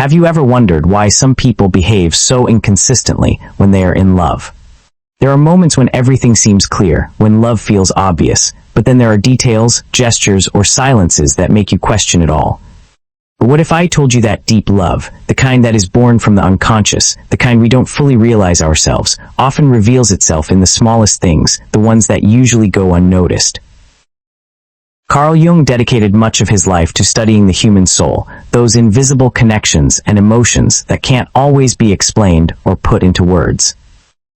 Have you ever wondered why some people behave so inconsistently when they are in love? There are moments when everything seems clear, when love feels obvious, but then there are details, gestures, or silences that make you question it all. But what if I told you that deep love, the kind that is born from the unconscious, the kind we don't fully realize ourselves, often reveals itself in the smallest things, the ones that usually go unnoticed? Carl Jung dedicated much of his life to studying the human soul, those invisible connections and emotions that can't always be explained or put into words.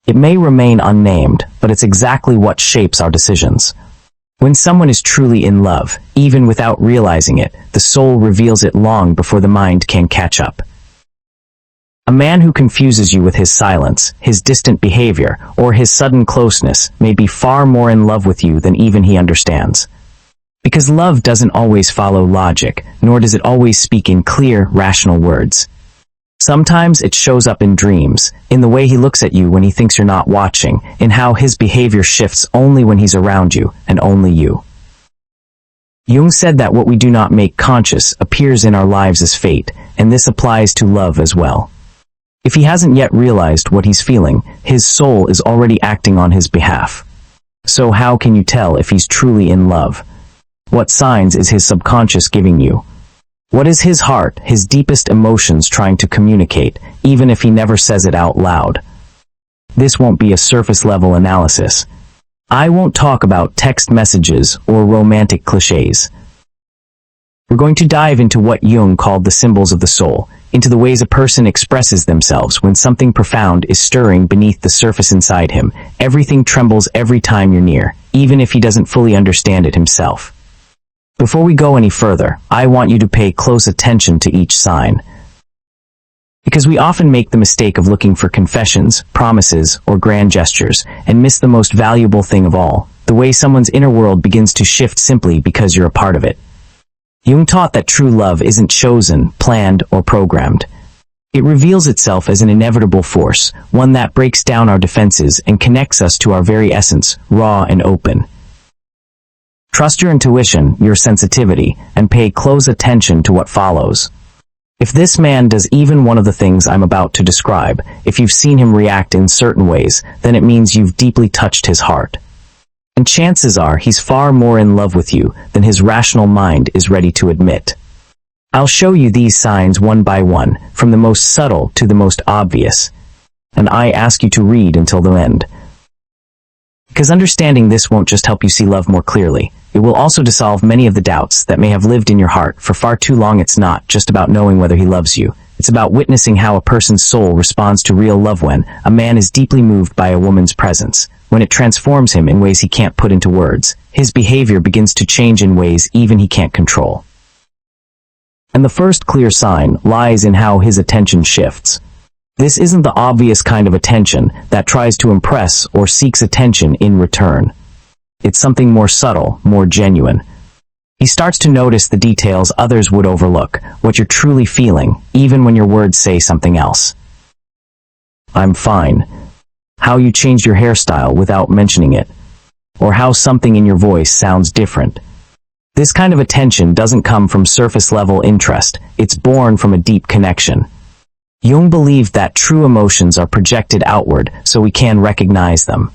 It may remain unnamed, but it's exactly what shapes our decisions. When someone is truly in love, even without realizing it, the soul reveals it long before the mind can catch up. A man who confuses you with his silence, his distant behavior, or his sudden closeness may be far more in love with you than even he understands. Because love doesn't always follow logic, nor does it always speak in clear, rational words. Sometimes it shows up in dreams, in the way he looks at you when he thinks you're not watching, in how his behavior shifts only when he's around you, and only you. Jung said that what we do not make conscious appears in our lives as fate, and this applies to love as well. If he hasn't yet realized what he's feeling, his soul is already acting on his behalf. So how can you tell if he's truly in love? What signs is his subconscious giving you? What is his heart, his deepest emotions trying to communicate, even if he never says it out loud? This won't be a surface-level analysis. I won't talk about text messages or romantic cliches. We're going to dive into what Jung called the symbols of the soul, into the ways a person expresses themselves when something profound is stirring beneath the surface inside him. Everything trembles every time you're near, even if he doesn't fully understand it himself. Before we go any further, I want you to pay close attention to each sign. Because we often make the mistake of looking for confessions, promises, or grand gestures, and miss the most valuable thing of all, the way someone's inner world begins to shift simply because you're a part of it. Jung taught that true love isn't chosen, planned, or programmed. It reveals itself as an inevitable force, one that breaks down our defenses and connects us to our very essence, raw and open. Trust your intuition, your sensitivity, and pay close attention to what follows. If this man does even one of the things I'm about to describe, if you've seen him react in certain ways, then it means you've deeply touched his heart. And chances are he's far more in love with you than his rational mind is ready to admit. I'll show you these signs one by one, from the most subtle to the most obvious. And I ask you to read until the end. Because understanding this won't just help you see love more clearly, it will also dissolve many of the doubts that may have lived in your heart for far too long. It's not just about knowing whether he loves you. It's about witnessing how a person's soul responds to real love when a man is deeply moved by a woman's presence. When it transforms him in ways he can't put into words, his behavior begins to change in ways even he can't control. And the first clear sign lies in how his attention shifts. This isn't the obvious kind of attention that tries to impress or seeks attention in return. It's something more subtle, more genuine. He starts to notice the details others would overlook, what you're truly feeling, even when your words say something else. I'm fine. How you changed your hairstyle without mentioning it. Or how something in your voice sounds different. This kind of attention doesn't come from surface-level interest. It's born from a deep connection. Jung believed that true emotions are projected outward so we can recognize them.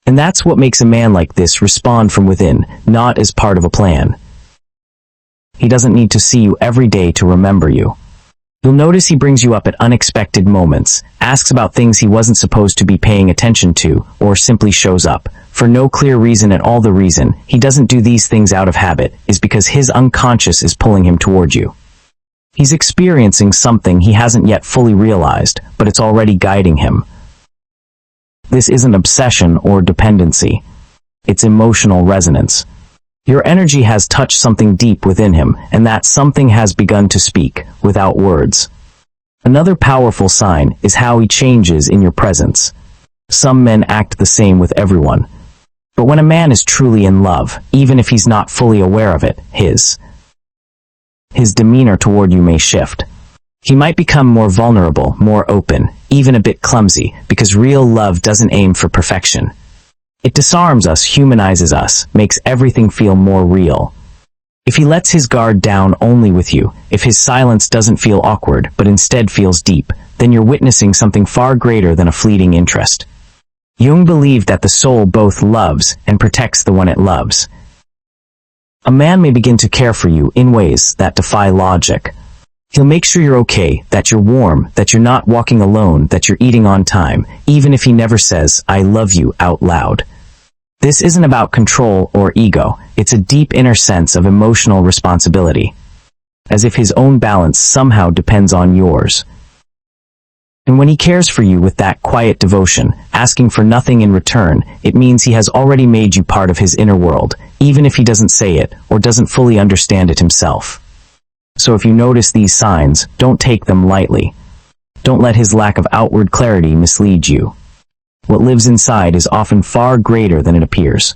And that's what makes a man like this respond from within, not as part of a plan. He doesn't need to see you every day to remember you. You'll notice he brings you up at unexpected moments, asks about things he wasn't supposed to be paying attention to, or simply shows up, for no clear reason at all. The reason he doesn't do these things out of habit is because his unconscious is pulling him toward you. He's experiencing something he hasn't yet fully realized, but it's already guiding him. This isn't obsession or dependency. It's emotional resonance. Your energy has touched something deep within him, and that something has begun to speak, without words. Another powerful sign is how he changes in your presence. Some men act the same with everyone. But when a man is truly in love, even if he's not fully aware of it, his demeanor toward you may shift. He might become more vulnerable, more open, even a bit clumsy, because real love doesn't aim for perfection. It disarms us, humanizes us, makes everything feel more real. If he lets his guard down only with you, if his silence doesn't feel awkward but instead feels deep, then you're witnessing something far greater than a fleeting interest. Jung believed that the soul both loves and protects the one it loves. A man may begin to care for you in ways that defy logic. He'll make sure you're okay, that you're warm, that you're not walking alone, that you're eating on time, even if he never says, "I love you," out loud. This isn't about control or ego, it's a deep inner sense of emotional responsibility, as if his own balance somehow depends on yours. And when he cares for you with that quiet devotion, asking for nothing in return, it means he has already made you part of his inner world, even if he doesn't say it or doesn't fully understand it himself. So if you notice these signs, don't take them lightly. Don't let his lack of outward clarity mislead you. What lives inside is often far greater than it appears.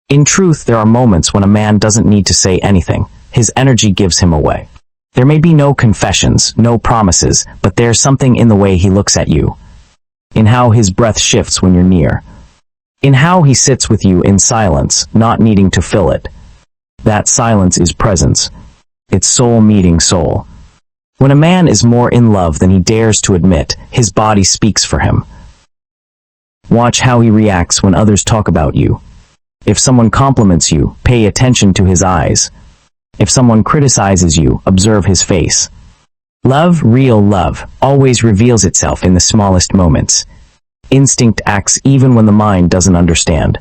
In truth, there are moments when a man doesn't need to say anything. His energy gives him away. There may be no confessions, no promises, but there's something in the way he looks at you, in how his breath shifts when you're near, in how he sits with you in silence, not needing to fill it. That silence is presence. It's soul meeting soul. When a man is more in love than he dares to admit, his body speaks for him. Watch how he reacts when others talk about you. If someone compliments you, pay attention to his eyes. If someone criticizes you, observe his face. Love, real love, always reveals itself in the smallest moments. Instinct acts even when the mind doesn't understand.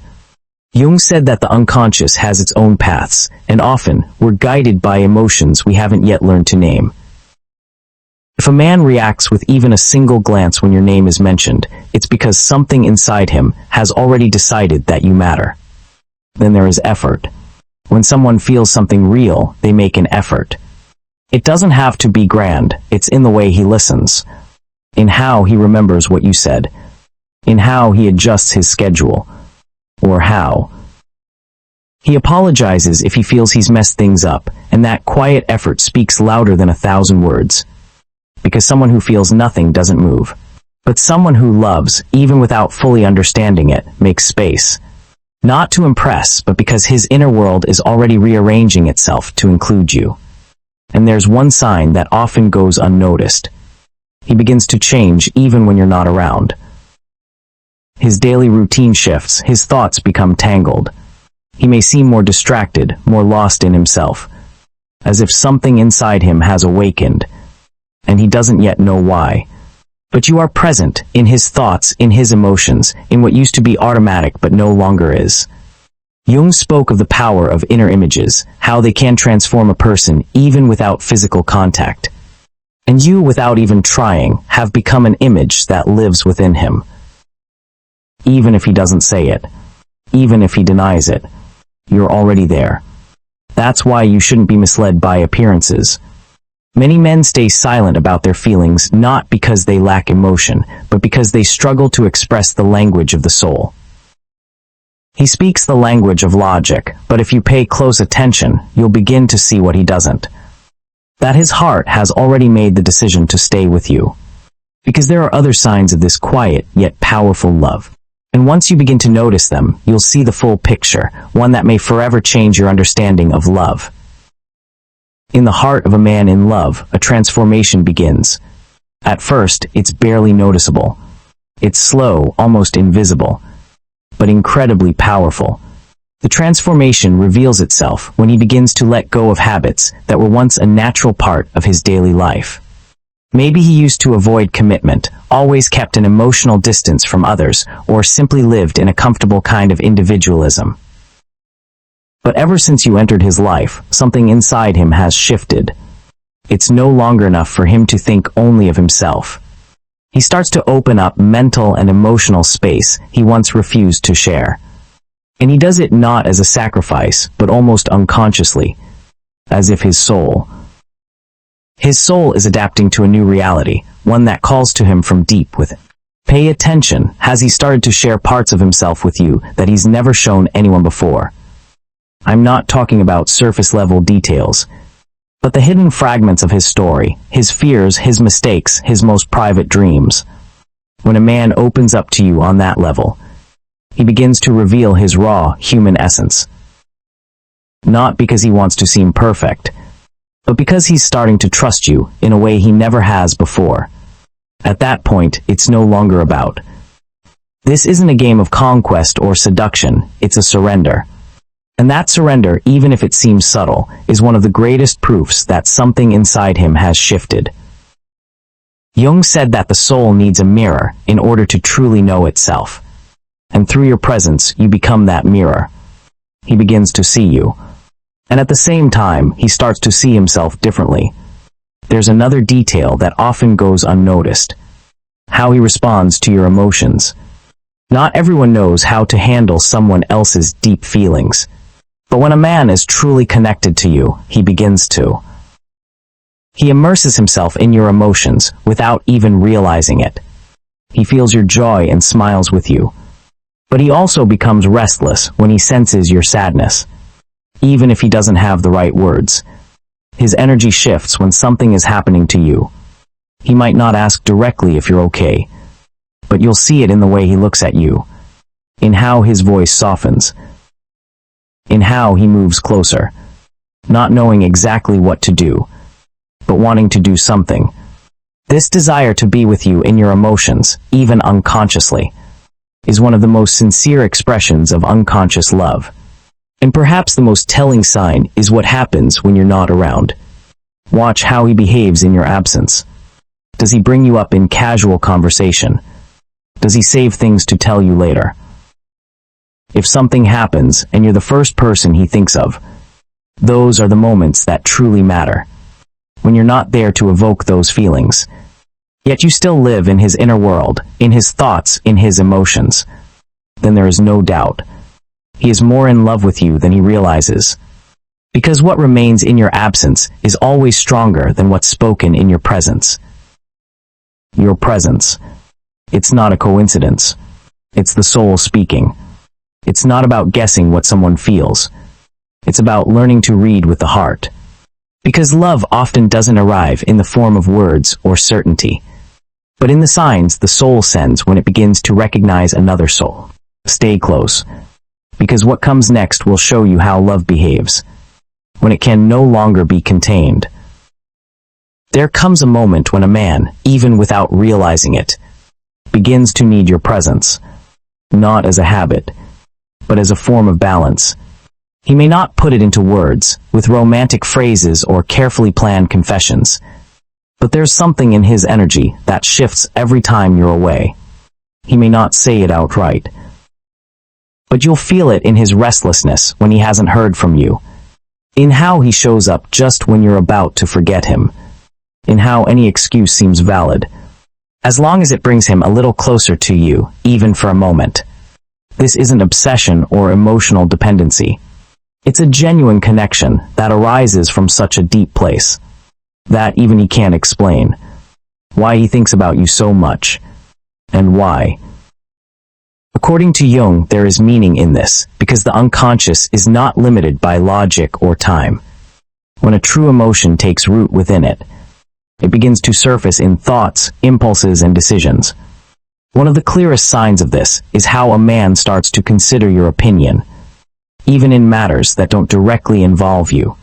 Jung said that the unconscious has its own paths, and often, we're guided by emotions we haven't yet learned to name. If a man reacts with even a single glance when your name is mentioned, it's because something inside him has already decided that you matter. Then there is effort. When someone feels something real, they make an effort. It doesn't have to be grand, it's in the way he listens, in how he remembers what you said, in how he adjusts his schedule, or how he apologizes if he feels he's messed things up, and that quiet effort speaks louder than 1,000 words. Because someone who feels nothing doesn't move. But someone who loves, even without fully understanding it, makes space. Not to impress, but because his inner world is already rearranging itself to include you. And there's one sign that often goes unnoticed. He begins to change even when you're not around. His daily routine shifts, his thoughts become tangled. He may seem more distracted, more lost in himself, as if something inside him has awakened, and he doesn't yet know why. But you are present, in his thoughts, in his emotions, in what used to be automatic but no longer is. Jung spoke of the power of inner images, how they can transform a person even without physical contact. And you, without even trying, have become an image that lives within him. Even if he doesn't say it, even if he denies it, you're already there. That's why you shouldn't be misled by appearances. Many men stay silent about their feelings not because they lack emotion, but because they struggle to express the language of the soul. He speaks the language of logic, but if you pay close attention, you'll begin to see what he doesn't. That his heart has already made the decision to stay with you. Because there are other signs of this quiet yet powerful love. And once you begin to notice them, you'll see the full picture, one that may forever change your understanding of love. In the heart of a man in love, a transformation begins. At first, it's barely noticeable. It's slow, almost invisible, but incredibly powerful. The transformation reveals itself when he begins to let go of habits that were once a natural part of his daily life. Maybe he used to avoid commitment, always kept an emotional distance from others, or simply lived in a comfortable kind of individualism. But ever since you entered his life, something inside him has shifted. It's no longer enough for him to think only of himself. He starts to open up mental and emotional space he once refused to share. And he does it not as a sacrifice, but almost unconsciously, as if his soul is adapting to a new reality, one that calls to him from deep within. Pay attention, has he started to share parts of himself with you that he's never shown anyone before? I'm not talking about surface-level details, but the hidden fragments of his story, his fears, his mistakes, his most private dreams. When a man opens up to you on that level, he begins to reveal his raw, human essence. Not because he wants to seem perfect, but because he's starting to trust you in a way he never has before. At that point, it's no longer about. This isn't a game of conquest or seduction, it's a surrender. And that surrender, even if it seems subtle, is one of the greatest proofs that something inside him has shifted. Jung said that the soul needs a mirror in order to truly know itself. And through your presence, you become that mirror. He begins to see you. And at the same time, he starts to see himself differently. There's another detail that often goes unnoticed. How he responds to your emotions. Not everyone knows how to handle someone else's deep feelings. But when a man is truly connected to you, he begins to. He immerses himself in your emotions without even realizing it. He feels your joy and smiles with you. But he also becomes restless when he senses your sadness. Even if he doesn't have the right words. His energy shifts when something is happening to you. He might not ask directly if you're okay, but you'll see it in the way he looks at you, in how his voice softens, in how he moves closer, not knowing exactly what to do, but wanting to do something. This desire to be with you in your emotions, even unconsciously, is one of the most sincere expressions of unconscious love. And perhaps the most telling sign is what happens when you're not around. Watch how he behaves in your absence. Does he bring you up in casual conversation? Does he save things to tell you later? If something happens and you're the first person he thinks of, those are the moments that truly matter. When you're not there to evoke those feelings, yet you still live in his inner world, in his thoughts, in his emotions, then there is no doubt. He is more in love with you than he realizes. Because what remains in your absence is always stronger than what's spoken in your presence. Your presence. It's not a coincidence. It's the soul speaking. It's not about guessing what someone feels. It's about learning to read with the heart. Because love often doesn't arrive in the form of words or certainty, but in the signs the soul sends when it begins to recognize another soul. Stay close. Because what comes next will show you how love behaves, when it can no longer be contained. There comes a moment when a man, even without realizing it, begins to need your presence, not as a habit, but as a form of balance. He may not put it into words, with romantic phrases or carefully planned confessions, but there's something in his energy that shifts every time you're away. He may not say it outright, but you'll feel it in his restlessness when he hasn't heard from you, in how he shows up just when you're about to forget him, in how any excuse seems valid, as long as it brings him a little closer to you, even for a moment. This isn't obsession or emotional dependency. It's a genuine connection that arises from such a deep place, that even he can't explain. Why he thinks about you so much, and why. According to Jung, there is meaning in this, because the unconscious is not limited by logic or time. When a true emotion takes root within it, it begins to surface in thoughts, impulses, and decisions. One of the clearest signs of this is how a man starts to consider your opinion, even in matters that don't directly involve you.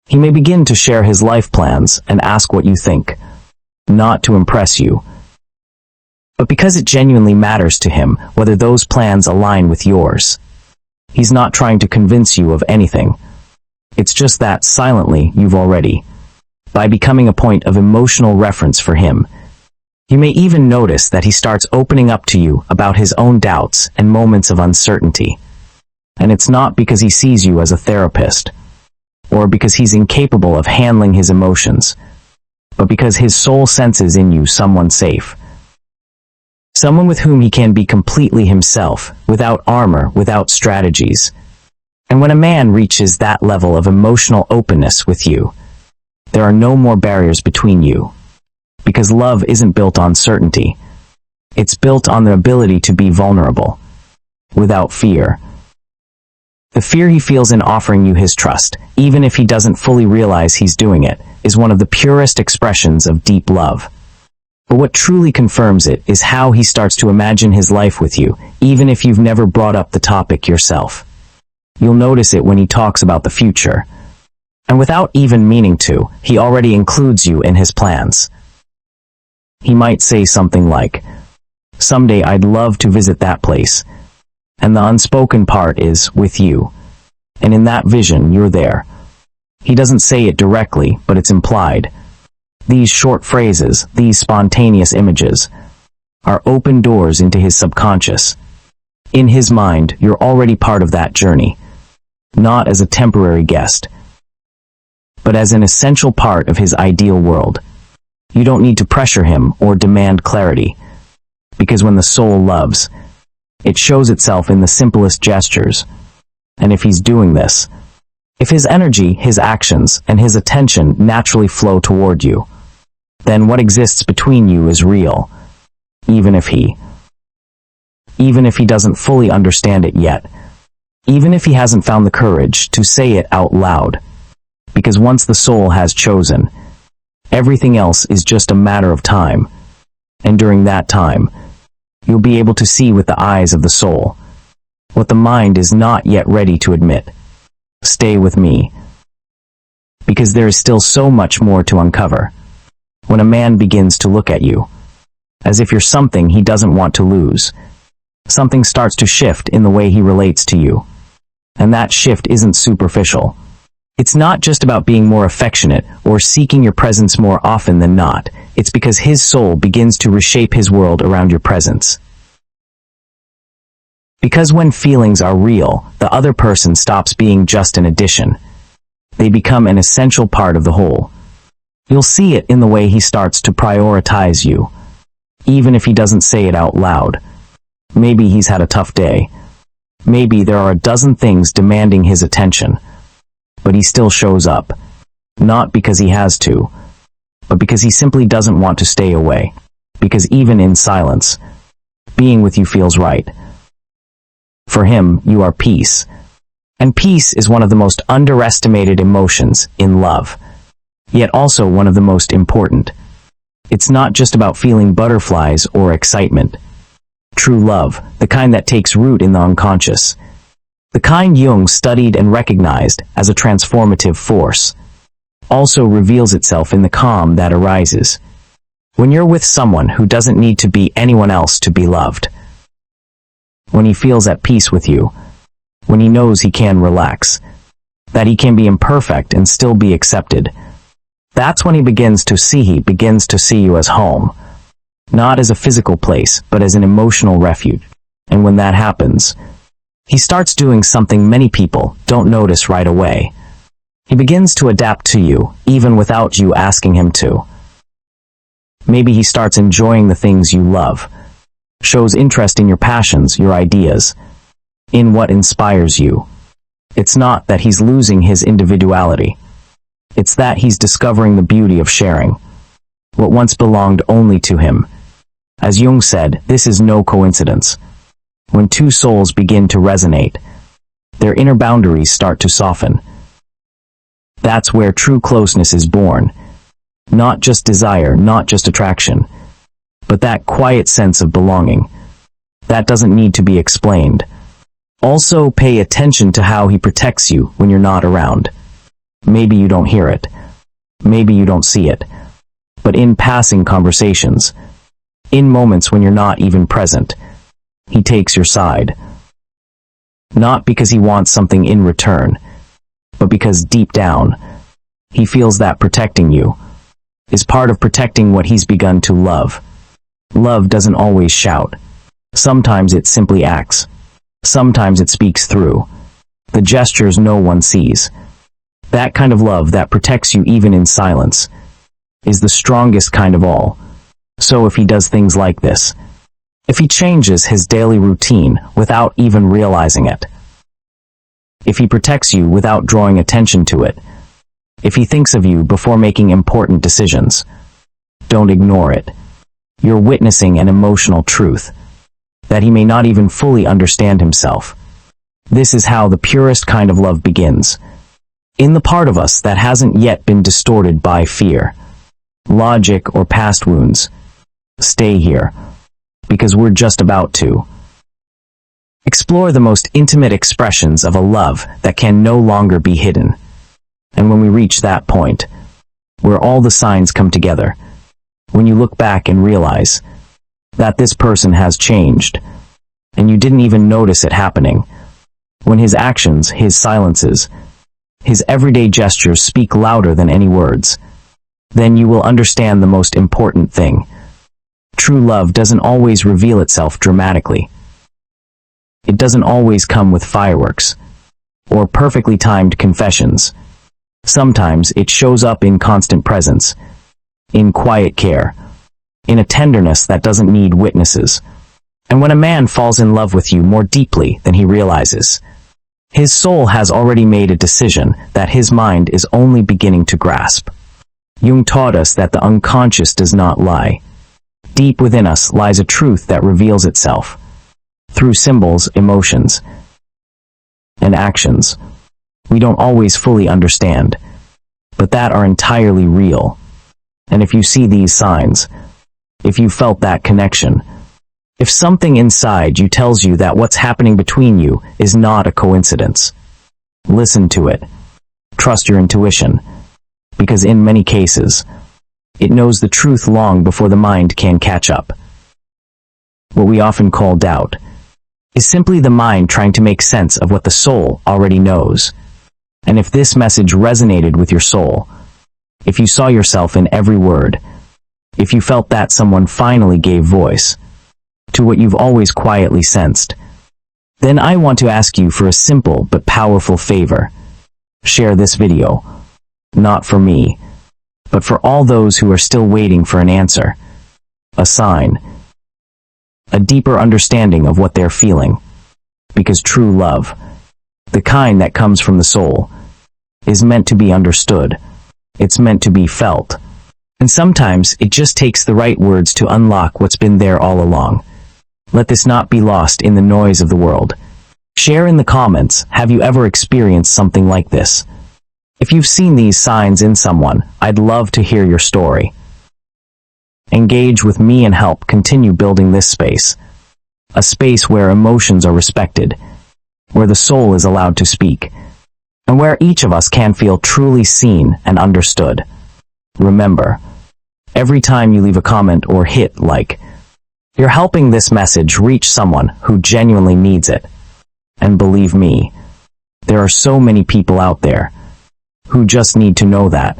He may begin to share his life plans and ask what you think, not to impress you, but because it genuinely matters to him whether those plans align with yours. He's not trying to convince you of anything. It's just that, silently, you've already, by becoming a point of emotional reference for him. You may even notice that he starts opening up to you about his own doubts and moments of uncertainty. And it's not because he sees you as a therapist, or because he's incapable of handling his emotions, but because his soul senses in you someone safe. Someone with whom he can be completely himself, without armor, without strategies. And when a man reaches that level of emotional openness with you, there are no more barriers between you. Because love isn't built on certainty. It's built on the ability to be vulnerable, without fear. The fear he feels in offering you his trust, even if he doesn't fully realize he's doing it, is one of the purest expressions of deep love. But what truly confirms it is how he starts to imagine his life with you, even if you've never brought up the topic yourself. You'll notice it when he talks about the future. And without even meaning to, he already includes you in his plans. He might say something like, "Someday I'd love to visit that place." And the unspoken part is, with you. And in that vision, you're there. He doesn't say it directly, but it's implied. These short phrases, these spontaneous images, are open doors into his subconscious. In his mind, you're already part of that journey, not as a temporary guest, but as an essential part of his ideal world. You don't need to pressure him or demand clarity, because when the soul loves, it shows itself in the simplest gestures. And if he's doing this, if his energy, his actions, and his attention naturally flow toward you, then what exists between you is real, even if he doesn't fully understand it yet, even if he hasn't found the courage to say it out loud. Because once the soul has chosen, everything else is just a matter of time, and during that time, you'll be able to see with the eyes of the soul what the mind is not yet ready to admit. Stay with me, because there is still so much more to uncover. When a man begins to look at you, as if you're something he doesn't want to lose, something starts to shift in the way he relates to you. And that shift isn't superficial. It's not just about being more affectionate or seeking your presence more often than not. It's because his soul begins to reshape his world around your presence. Because when feelings are real, the other person stops being just an addition. They become an essential part of the whole. You'll see it in the way he starts to prioritize you, even if he doesn't say it out loud. Maybe he's had a tough day. Maybe there are a dozen things demanding his attention. But he still shows up, not because he has to, but because he simply doesn't want to stay away. Because even in silence, being with you feels right. For him, you are peace. And peace is one of the most underestimated emotions in love, yet also one of the most important. It's not just about feeling butterflies or excitement. True love, the kind that takes root in the unconscious, the kind Jung studied and recognized as a transformative force, also reveals itself in the calm that arises when you're with someone who doesn't need to be anyone else to be loved. When he feels at peace with you, when he knows he can relax, that he can be imperfect and still be accepted, that's when he begins to see you as home, not as a physical place, but as an emotional refuge. And when that happens, he starts doing something many people don't notice right away. He begins to adapt to you, even without you asking him to. Maybe he starts enjoying the things you love, shows interest in your passions, your ideas, in what inspires you. It's not that he's losing his individuality. It's that he's discovering the beauty of sharing what once belonged only to him. As Jung said, this is no coincidence. When two souls begin to resonate, their inner boundaries start to soften. That's where true closeness is born. Not just desire, not just attraction, but that quiet sense of belonging. That doesn't need to be explained. Also, pay attention to how he protects you when you're not around. Maybe you don't hear it. Maybe you don't see it. But in passing conversations, in moments when you're not even present, he takes your side. Not because he wants something in return, but because deep down, he feels that protecting you is part of protecting what he's begun to love. Love doesn't always shout. Sometimes it simply acts. Sometimes it speaks through the gestures no one sees. That kind of love that protects you even in silence is the strongest kind of all. So if he does things like this, if he changes his daily routine without even realizing it, if he protects you without drawing attention to it, if he thinks of you before making important decisions, don't ignore it. You're witnessing an emotional truth that he may not even fully understand himself. This is how the purest kind of love begins, in the part of us that hasn't yet been distorted by fear, logic, or past wounds. Stay here, because we're just about to explore explore the most intimate expressions of a love that can no longer be hidden. And when we reach that point, where all the signs come together, when you look back and realize that this person has changed, and you didn't even notice it happening, when his actions, his silences, his everyday gestures speak louder than any words, then you will understand the most important thing. True love doesn't always reveal itself dramatically. It doesn't always come with fireworks or perfectly timed confessions. Sometimes it shows up in constant presence, in quiet care, in a tenderness that doesn't need witnesses. And when a man falls in love with you more deeply than he realizes, his soul has already made a decision that his mind is only beginning to grasp. Jung taught us that the unconscious does not lie. Deep within us lies a truth that reveals itself through symbols, emotions, and actions we don't always fully understand, but that are entirely real. And if you see these signs, if you felt that connection, if something inside you tells you that what's happening between you is not a coincidence, listen to it. Trust your intuition, because in many cases, it knows the truth long before the mind can catch up. What we often call doubt is simply the mind trying to make sense of what the soul already knows. And if this message resonated with your soul, if you saw yourself in every word, if you felt that someone finally gave voice to what you've always quietly sensed, then I want to ask you for a simple but powerful favor. Share this video, not for me, but for all those who are still waiting for an answer, a sign, a deeper understanding of what they're feeling. Because true love, the kind that comes from the soul, is meant to be understood. It's meant to be felt. And sometimes it just takes the right words to unlock what's been there all along. Let this not be lost in the noise of the world. Share in the comments, have you ever experienced something like this? If you've seen these signs in someone, I'd love to hear your story. Engage with me and help continue building this space. A space where emotions are respected, where the soul is allowed to speak, and where each of us can feel truly seen and understood. Remember, every time you leave a comment or hit like, you're helping this message reach someone who genuinely needs it. And believe me, there are so many people out there who just need to know that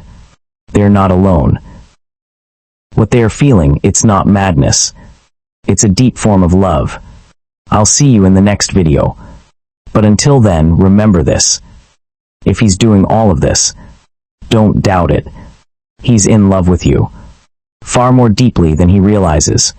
they're not alone. What they are feeling, it's not madness. It's a deep form of love. I'll see you in the next video. But until then, remember this. If he's doing all of this, don't doubt it. He's in love with you, far more deeply than he realizes.